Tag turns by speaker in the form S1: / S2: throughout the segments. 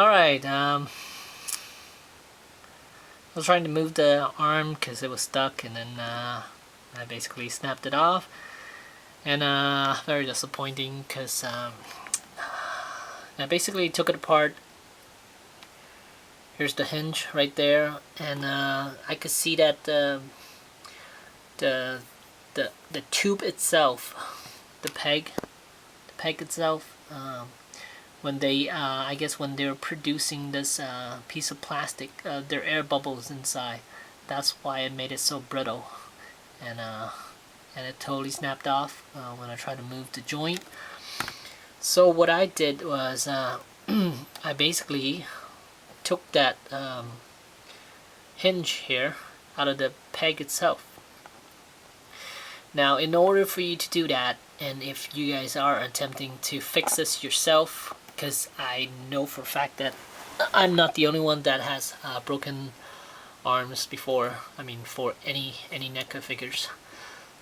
S1: Alright, I was trying to move the arm because it was stuck, and then I basically snapped it off. And very disappointing because I basically took it apart. Here's the hinge right there, and I could see that the tube itself, the peg itself, when they I guess when they're producing this piece of plastic, there are air bubbles inside. That's why it made it so brittle, and it totally snapped off when I tried to move the joint. So what I did was I basically took that hinge here out of the peg itself. Now, in order for you to do that, and if you guys are attempting to fix this yourself, because I know for a fact that I'm not the only one that has broken arms before. I mean, for any NECA figures.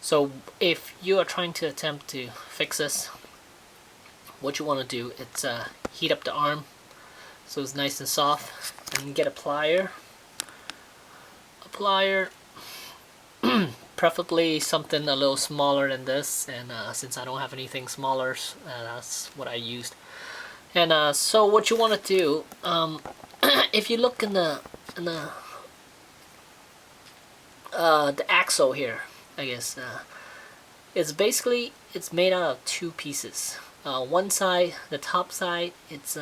S1: So if you are trying to attempt to fix this, what you want to do is heat up the arm so it's nice and soft, and get a plier. Preferably something a little smaller than this, and since I don't have anything smaller, that's what I used. And so what you want to do, if you look in the axle here, I guess it's made out of two pieces. One side, the top side, it's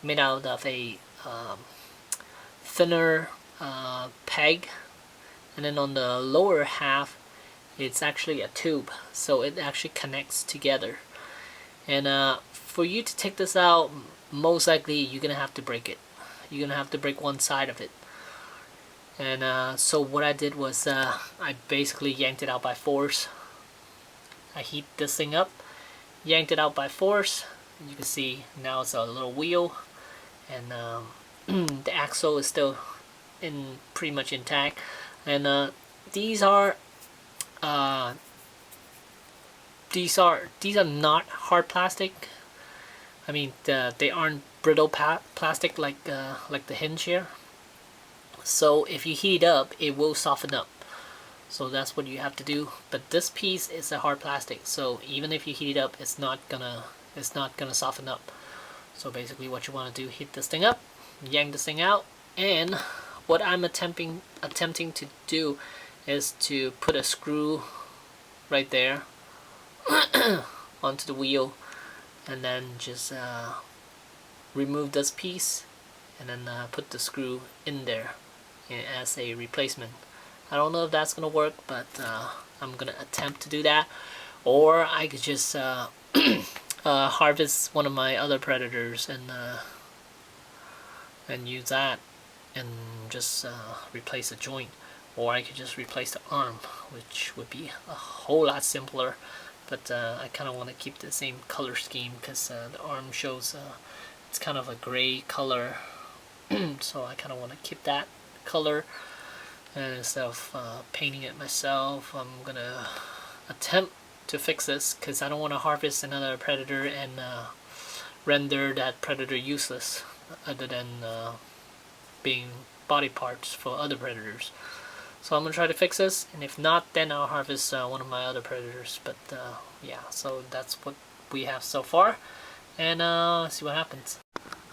S1: made out of a thinner peg, and then on the lower half it's actually a tube, so it actually connects together. And for you to take this out, most likely you're gonna have to break it. You're gonna have to break one side of it. And so what I did was I basically yanked it out by force. I heat this thing up, yanked it out by force. You can see now it's a little wheel, and the axle is still pretty much intact. And these are not hard plastic. I mean, they aren't brittle plastic like the hinge here. So if you heat up, it will soften up. So that's what you have to do. But this piece is a hard plastic, so even if you heat it up, it's not gonna soften up. So basically, what you want to do, heat this thing up, yank this thing out, and what I'm attempting to do is to put a screw right there onto the wheel, and then just remove this piece, and then put the screw in there as a replacement. I don't know if that's gonna work, but I'm gonna attempt to do that. Or I could just harvest one of my other predators and use that and just replace a joint. Or I could just replace the arm, which would be a whole lot simpler. But I kind of want to keep the same color scheme, because the arm shows it's kind of a gray color. So I kind of want to keep that color. And instead of painting it myself, I'm gonna attempt to fix this, because I don't want to harvest another predator and render that predator useless, other than being body parts for other predators. So I'm gonna try to fix this, and if not, then I'll harvest one of my other predators. But yeah, so that's what we have so far, and see what happens.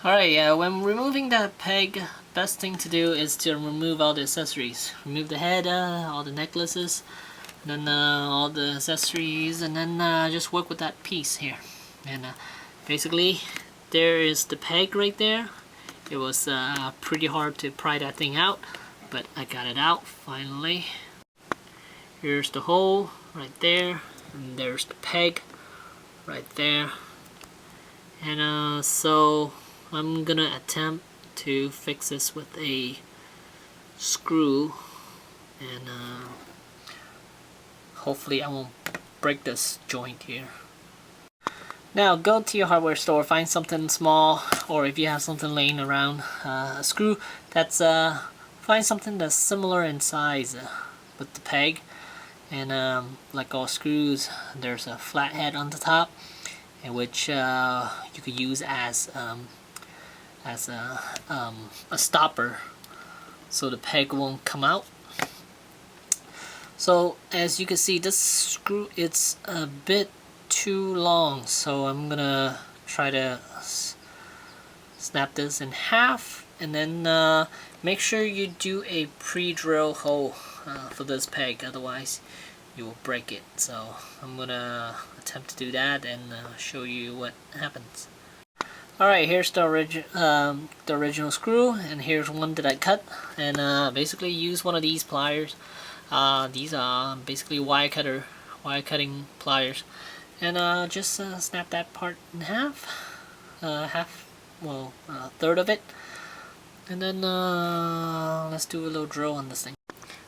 S1: Alright, when removing that peg, best thing to do is to remove all the accessories. Remove the head, all the necklaces, and then all the accessories, and then just work with that piece here. And basically, there is the peg right there. It was pretty hard to pry that thing out, but I got it out finally. Here's the hole right there, and there's the peg right there. And so I'm gonna attempt to fix this with a screw, and hopefully I won't break this joint here. Now go to your hardware store, find something small, or if you have something laying around, a screw that's find something that's similar in size with the peg. And like all screws, there's a flat head on the top, in which you could use as as a stopper so the peg won't come out. So as you can see, this screw, it's a bit too long, so I'm gonna try to snap this in half, and then make sure you do a pre-drill hole for this peg, otherwise you will break it. So I'm gonna attempt to do that and show you what happens. Alright, here's the original screw, and here's one that I cut, and basically use one of these pliers. These are basically wire cutting pliers, and just snap that part in half, a third of it, and then let's do a little drill on this thing.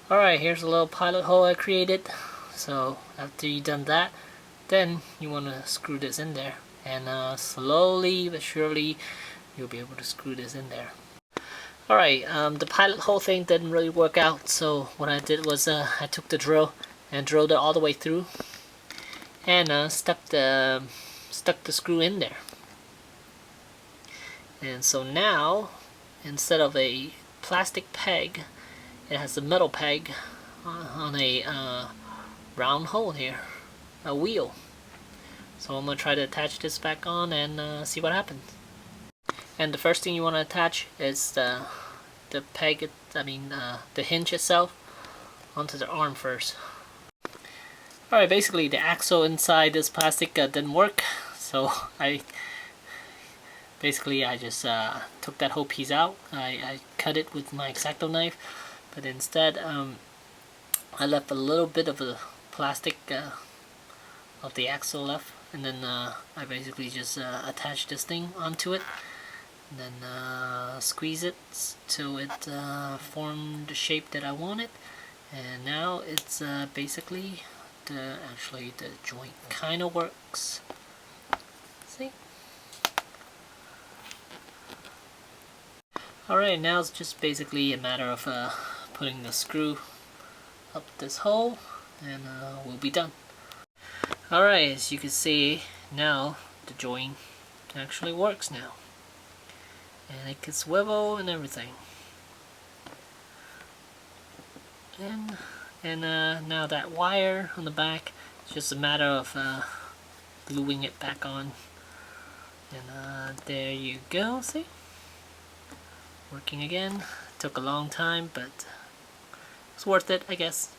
S1: Alright, here's a little pilot hole I created. So after you've done that, then you want to screw this in there, and slowly but surely you'll be able to screw this in there. Alright, the pilot hole thing didn't really work out, so what I did was I took the drill and drilled it all the way through, and stuck the screw in there. And so now, instead of a plastic peg, it has a metal peg on a round hole here, a wheel. So I'm going to try to attach this back on and see what happens. And the first thing you want to attach is the peg, the hinge itself, onto the arm first. Alright, basically the axle inside this plastic didn't work, so I just took that whole piece out. I cut it with my X-Acto knife, but instead I left a little bit of the plastic of the axle left, and then I basically just attached this thing onto it, and then squeeze it till it formed the shape that I wanted. And now it's basically the joint kind of works. See? Alright, now it's just basically a matter of putting the screw up this hole, and we'll be done. Alright, as you can see, now the joint actually works now. And it can swivel and everything. And now that wire on the back, it's just a matter of gluing it back on. And there you go, see? Working again. Took a long time, but it's worth it, I guess.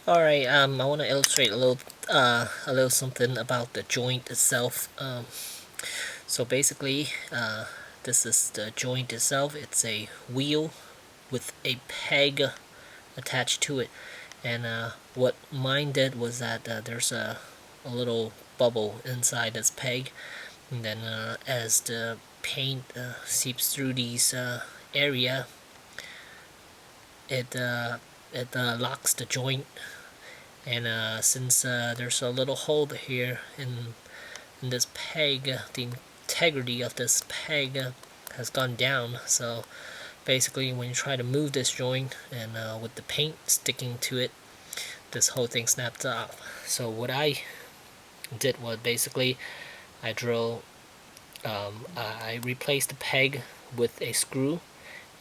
S1: Alright, I want to illustrate a little something about the joint itself. So basically, this is the joint itself. It's a wheel with a peg attached to it, and what mine did was that there's a little bubble inside this peg, and then as the paint seeps through these area, it locks the joint, and since there's a little hole here in this peg, the integrity of this peg has gone down. So basically when you try to move this joint, and with the paint sticking to it, this whole thing snaps off. So what I did was basically I replaced the peg with a screw,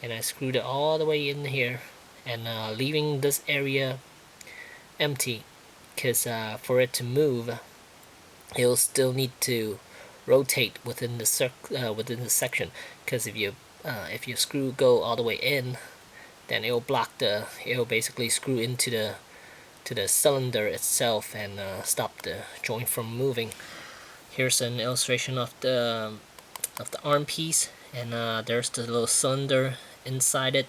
S1: and I screwed it all the way in here, and leaving this area empty, because for it to move, it'll still need to rotate within the section. Because if your screw go all the way in, then it'll basically screw into the cylinder itself and stop the joint from moving. Here's an illustration of the arm piece, and there's the little cylinder inside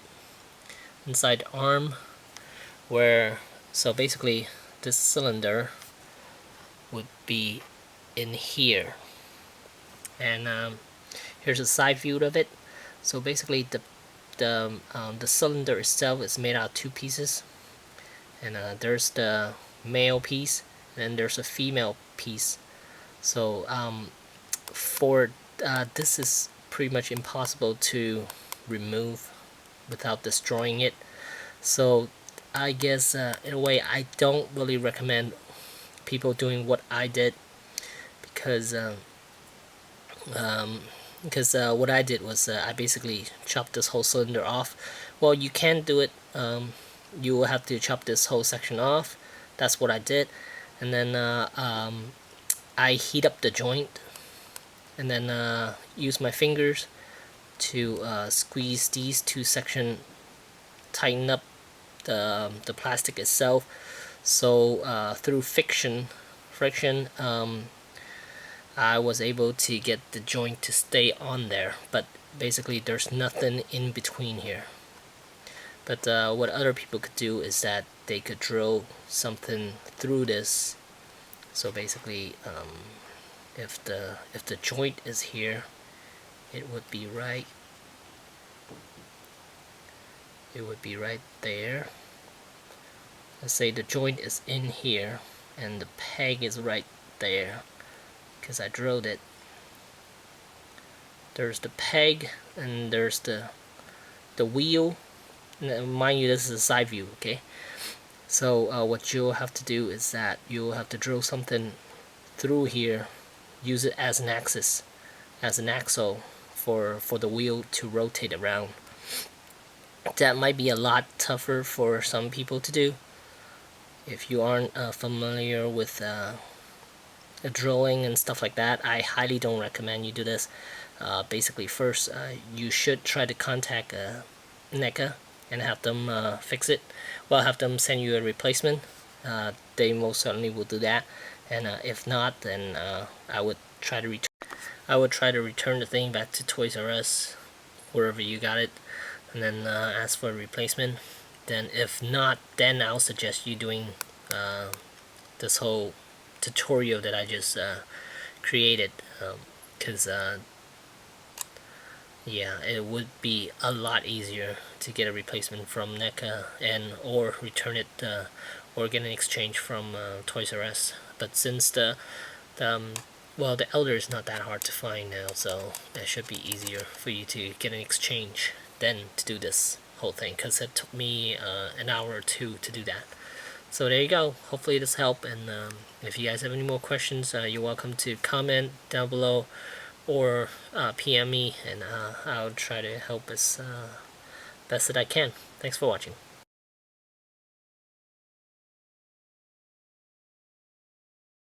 S1: the arm, so basically this cylinder would be in here, and here's a side view of it. So basically the cylinder itself is made out of two pieces, and there's the male piece, and then there's a female piece. So this is pretty much impossible to remove without destroying it. So I guess in a way I don't really recommend people doing what I did, because because what I did was I basically chopped this whole cylinder off. Well, you can do it, you will have to chop this whole section off. That's what I did. And then I heat up the joint, and then use my fingers to squeeze these two sections, tighten up the plastic itself. So through friction, I was able to get the joint to stay on there, but basically there's nothing in between here. But what other people could do is that they could drill something through this. So basically, if the joint is here, it would be right. It would be right there. Let's say the joint is in here, and the peg is right there, because I drilled it. There's the peg, and there's the wheel. Mind you, this is a side view, okay? So what you'll have to do is that you'll have to drill something through here, use it as an axis, as an axle for the wheel to rotate around. That might be a lot tougher for some people to do. If you aren't familiar with drilling and stuff like that, I highly don't recommend you do this. Basically, first you should try to contact NECA and have them fix it. Well, have them send you a replacement. They most certainly will do that. And if not, then I would try to return the thing back to Toys R Us, wherever you got it, and then ask for a replacement. Then if not, then I'll suggest you doing this whole tutorial that I just created, because yeah, it would be a lot easier to get a replacement from NECA or return it or get an exchange from Toys R Us. But since the Elder is not that hard to find now, so it should be easier for you to get an exchange than to do this whole thing, because it took me an hour or two to do that. So there you go. Hopefully this helped, and if you guys have any more questions, you're welcome to comment down below or PM me, and I'll try to help as best that I can. Thanks for watching.